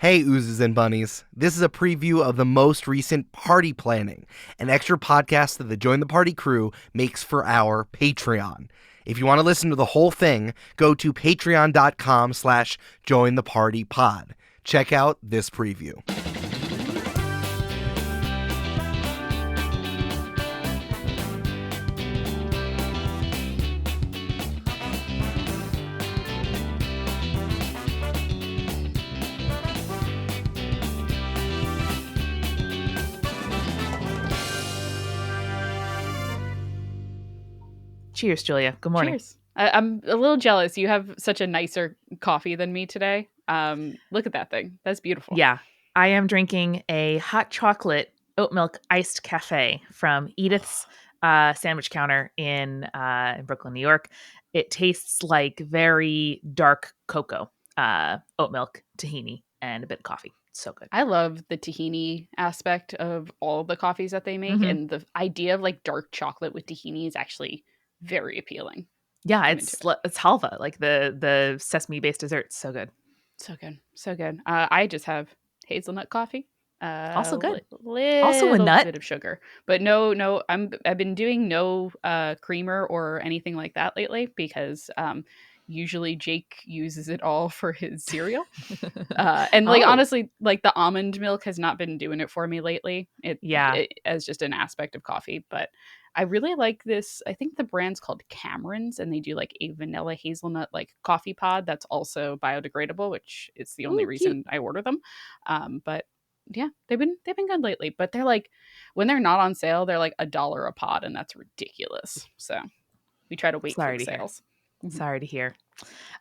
Hey, oozes and bunnies. This is a preview of the most recent Party Planning, an extra podcast that the Join the Party crew makes for our Patreon. If you want to listen to the whole thing, go to patreon.com/jointhepartypod. Check out this preview. Cheers, Julia. Good morning. Cheers. I'm a little jealous. You have such a nicer coffee than me today. Look at that thing. That's beautiful. Yeah, I am drinking a hot chocolate oat milk iced cafe from Edith's sandwich counter in Brooklyn, New York. It tastes like very dark cocoa, oat milk, tahini, and a bit of coffee. So good. I love the tahini aspect of all the coffees that they make, and the idea of like dark chocolate with tahini is actually very appealing. Yeah, it's halva, like the sesame based dessert. So good. So good. I just have hazelnut coffee. Also good. Also a nut. Bit of sugar, but no. I've been doing no creamer or anything like that lately because usually Jake uses it all for his cereal. And honestly, like the almond milk has not been doing it for me lately. It as just an aspect of coffee, but I really like this. I think the brand's called Cameron's, and they do like a vanilla hazelnut like coffee pod that's also biodegradable, which is the only reason I order them. But yeah, they've been good lately. But they're like, when they're not on sale, they're like $1 a pod, and that's ridiculous. So we try to wait for the sales. Sorry to hear.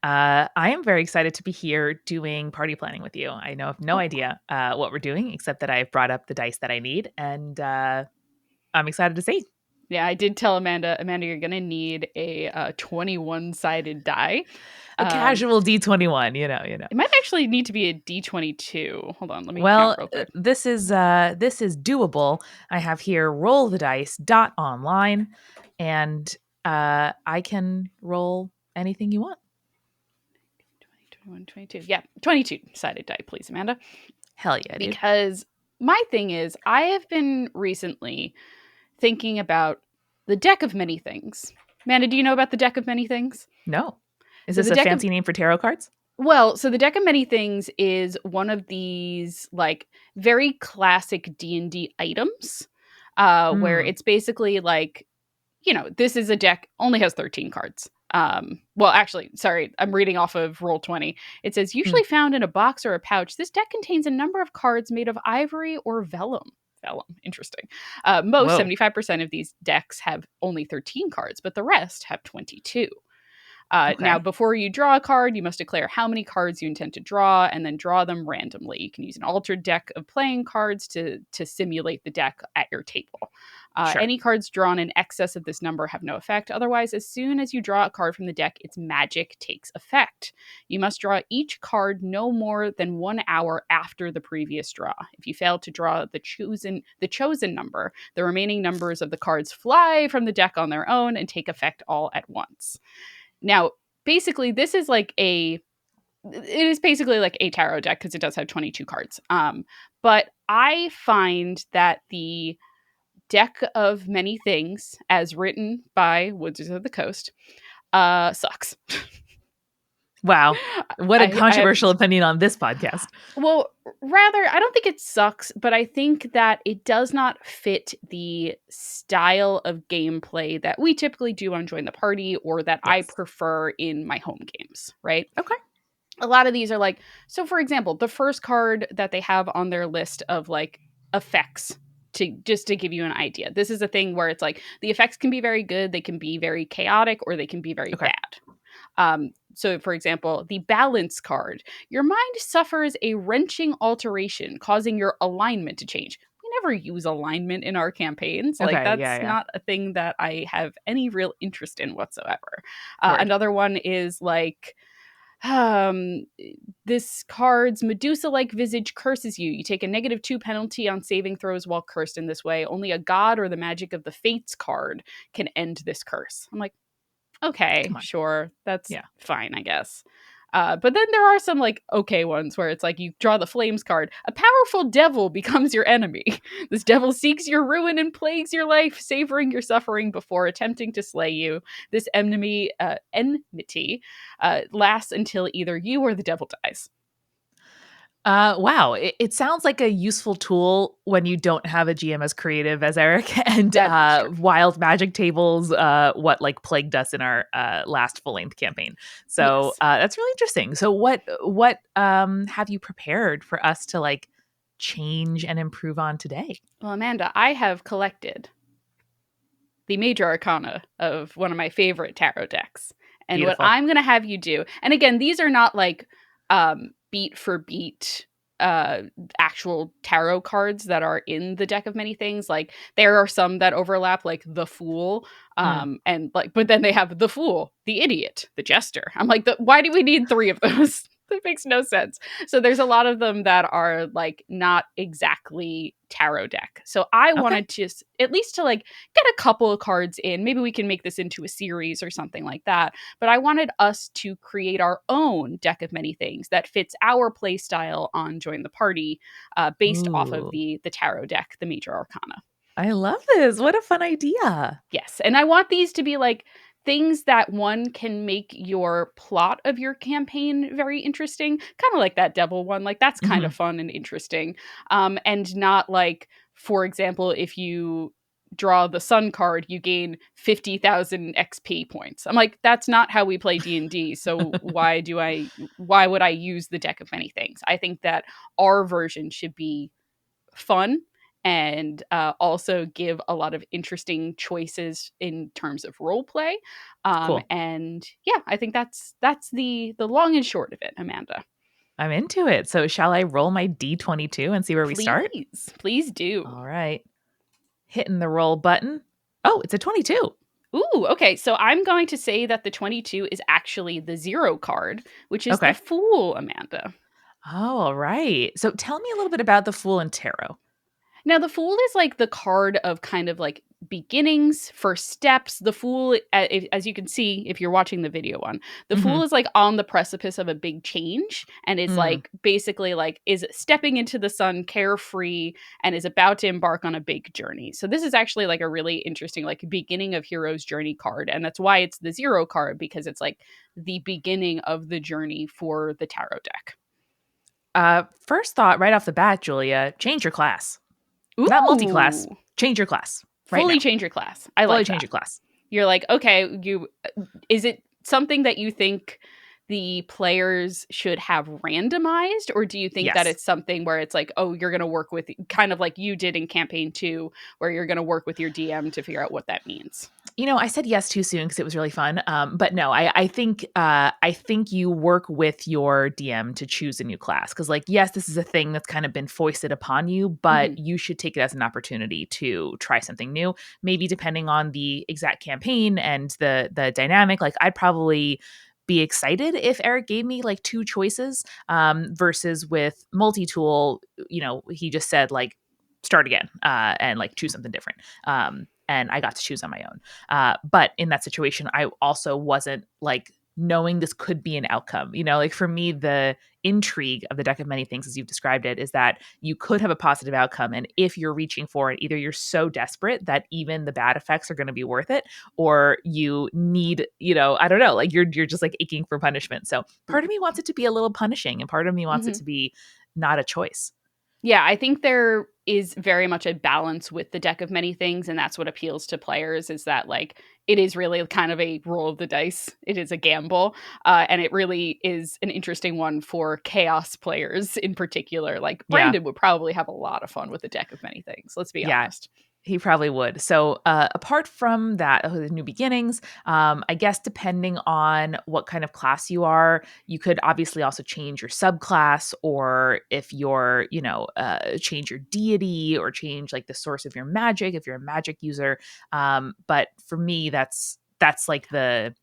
I am very excited to be here doing party planning with you. I know I have no idea what we're doing, except that I've brought up the dice that I need, and I'm excited to see. Yeah, I did tell Amanda, you're going to need a 21-sided die. A casual D21, you know. It might actually need to be a D22. Hold on, let me count real quick. This is doable. I have here rollthedice.online, and I can roll anything you want. 21, 22. Yeah, 22-sided die, please, Amanda. Hell yeah, dude. Because my thing is, I have been recently thinking about the deck of many things. Amanda, do you know about the deck of many things? No. Is this a fancy name for tarot cards? Well, so the deck of many things is one of these like very classic D&D items where it's basically like, this is a deck, only has 13 cards. Well, actually, sorry, I'm reading off of Roll20. It says, usually found in a box or a pouch, this deck contains a number of cards made of ivory or vellum. Interesting. 75% of these decks have only 13 cards, but the rest have 22. Now, before you draw a card, you must declare how many cards you intend to draw and then draw them randomly. You can use an altered deck of playing cards to simulate the deck at your table. Any cards drawn in excess of this number have no effect. Otherwise, as soon as you draw a card from the deck, its magic takes effect. You must draw each card no more than 1 hour after the previous draw. If you fail to draw the chosen number, the remaining numbers of the cards fly from the deck on their own and take effect all at once. Now, basically, it is basically like a tarot deck because it does have 22 cards. But I find that the deck of many things, as written by Wizards of the Coast, sucks. Wow. What a controversial opinion on this podcast. Well, rather, I don't think it sucks, but I think that it does not fit the style of gameplay that we typically do on Join the Party or that I prefer in my home games, right? Okay. A lot of these are like, so for example, the first card that they have on their list of like effects, just to give you an idea. This is a thing where it's like the effects can be very good, they can be very chaotic, or they can be very bad. So, for example, the balance card. Your mind suffers a wrenching alteration, causing your alignment to change. We never use alignment in our campaigns. That's not a thing that I have any real interest in whatsoever. Another one is like, this card's Medusa-like visage curses you. You take a -2 penalty on saving throws while cursed in this way. Only a god or the magic of the fates card can end this curse. I'm like, okay, sure. That's fine, I guess. But then there are some like okay ones where it's like you draw the flames card. A powerful devil becomes your enemy. This devil seeks your ruin and plagues your life, savoring your suffering before attempting to slay you. This enmity lasts until either you or the devil dies. Wow. It sounds like a useful tool when you don't have a GM as creative as Eric and That is true. wild magic tables, what like plagued us in our last full length campaign. So Yes. that's really interesting. So what have you prepared for us to like change and improve on today? Well, Amanda, I have collected the major arcana of one of my favorite tarot decks. And what Beautiful. I'm going to have you do, and again, these are not like beat for beat actual tarot cards that are in the deck of many things. Like there are some that overlap, like the Fool, and like, but then they have the Fool, the Idiot, the Jester. I'm like, why do we need 3 of those? That makes no sense. So there's a lot of them that are like not exactly tarot deck. So I Okay. wanted to at least to like get a couple of cards in. Maybe we can make this into a series or something like that. But I wanted us to create our own deck of many things that fits our play style on Join the Party, based off of Ooh, the tarot deck, the Major Arcana. I love this. What a fun idea. Yes, and I want these to be like things that one can make your plot of your campaign very interesting, kind of like that devil one. Like that's kind Mhm. of fun and interesting, and not like, for example, if you draw the sun card, you gain 50,000 XP points. I'm like, that's not how we play D&D. So why would I use the deck of many things? I think that our version should be fun and also give a lot of interesting choices in terms of role play. Cool. And yeah, I think that's the long and short of it, Amanda. I'm into it. So shall I roll my D22 and see where we start? Please do. All right. Hitting the roll button. Oh, it's a 22. Ooh, okay. So I'm going to say that the 22 is actually the 0 card, which is the Okay. Fool, Amanda. Oh, all right. So tell me a little bit about the Fool and Tarot. Now, the Fool is like the card of kind of like beginnings, first steps. The Fool, as you can see if you're watching the video one, the Mm-hmm. Fool is like on the precipice of a big change and is Mm. like basically like is stepping into the sun carefree and is about to embark on a big journey. So this is actually like a really interesting like beginning of hero's journey card, and that's why it's the 0 card, because it's like the beginning of the journey for the tarot deck. First thought right off the bat, Julia, change your class. Not multi-class. Ooh, Change your class right fully now. change your class. I Fully like change that. your class. You're like, okay, is it something that you think the players should have randomized, or do you think that Yes. it's something where it's like, oh, you're going to work with kind of like you did in campaign 2, where you're going to work with your DM to figure out what that means? I said yes too soon because it was really fun. But no, I think you work with your DM to choose a new class because, like, yes, this is a thing that's kind of been foisted upon you, but Mhm. you should take it as an opportunity to try something new. Maybe depending on the exact campaign and the dynamic. Like, I'd probably be excited if Eric gave me like 2 choices versus with multi-tool. He just said like start again and like choose something different. And I got to choose on my own. But in that situation, I also wasn't like knowing this could be an outcome. Like for me, the intrigue of the deck of many things, as you've described it, is that you could have a positive outcome. And if you're reaching for it, either you're so desperate that even the bad effects are going to be worth it, or you need, I don't know, like you're just like aching for punishment. So part of me wants it to be a little punishing, and part of me wants it Mhm. to be not a choice. Yeah, I think there is very much a balance with the deck of many things, and that's what appeals to players, is that like it is really kind of a roll of the dice. It is a gamble, and it really is an interesting one for chaos players in particular. Like Yeah. Brandon would probably have a lot of fun with the deck of many things. Let's be Yeah. honest. He probably would. So, apart from that, the new beginnings, I guess depending on what kind of class you are, you could obviously also change your subclass, or if you're, change your deity or change like the source of your magic if you're a magic user. But for me, that's like the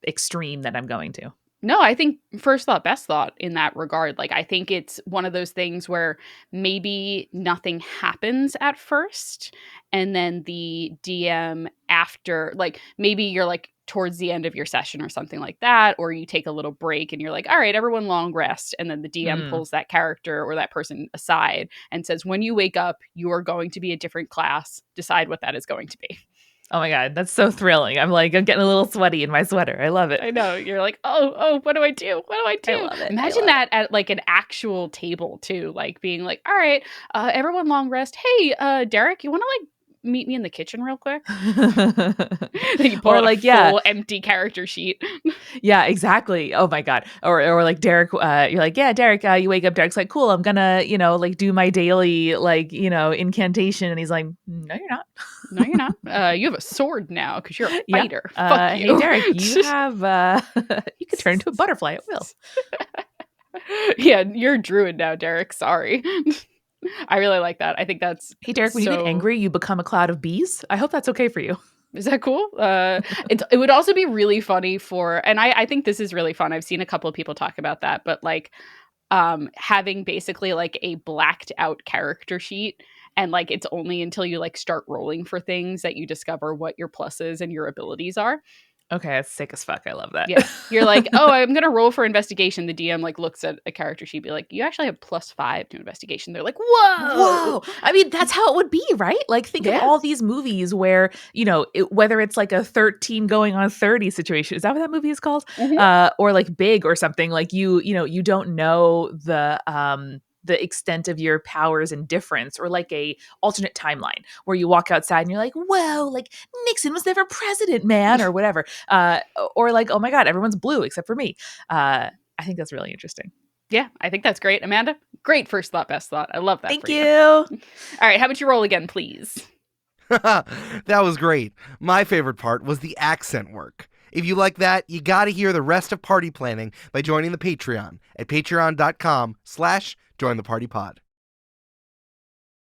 extreme that I'm going to. No, I think first thought, best thought in that regard. Like, I think it's one of those things where maybe nothing happens at first, and then the DM after, like, maybe you're like towards the end of your session or something like that, or you take a little break and you're like, all right, everyone long rest. And then the DM pulls that character or that person aside and says, when you wake up, you are going to be a different class. Decide what that is going to be. Oh my God, that's so thrilling. I'm getting a little sweaty in my sweater. I love it. I know. You're like, oh, what do I do? What do I do? I love it. Imagine that at like an actual table too, like being like, all right, everyone long rest. Hey, Derek, you want to like meet me in the kitchen real quick? You pull out a full empty character sheet. Yeah, exactly. Oh my God. Or like Derek, you're like, yeah, Derek, you wake up, Derek's like, cool, I'm gonna, like do my daily, incantation. And he's like, no, you're not. No, you're not. You have a sword now because you're a fighter. Fuck you. Hey, Derek, you have, you could turn into a butterfly at will. Yeah, you're a druid now, Derek. Sorry. I really like that. I think that's... Hey, Derek, when you get angry, you become a cloud of bees. I hope that's okay for you. Is that cool? It would also be really funny for... And I think this is really fun. I've seen a couple of people talk about that. But like having basically like a blacked out character sheet. And like it's only until you like start rolling for things that you discover what your pluses and your abilities are. Okay, that's sick as fuck. I love that. Yeah. You're like, oh, I'm going to roll for investigation. The DM like looks at a character sheet, be like, you actually have +5 to investigation. They're like, whoa. I mean, that's how it would be, right? Like think of all these movies where, whether it's like a 13 going on 30 situation. Is that what that movie is called? Mm-hmm. Or like Big or something like you don't know the extent of your powers and difference, or like a alternate timeline where you walk outside and you're like, whoa, like Nixon was never president, man, or whatever. Or like, oh my God, everyone's blue except for me. I think that's really interesting. Yeah, I think that's great. Amanda, great first thought, best thought. I love that. Thank you. All right, how about you roll again, please? That was great. My favorite part was the accent work. If you like that, you got to hear the rest of Party Planning by joining the Patreon at patreon.com/jointhepartypod.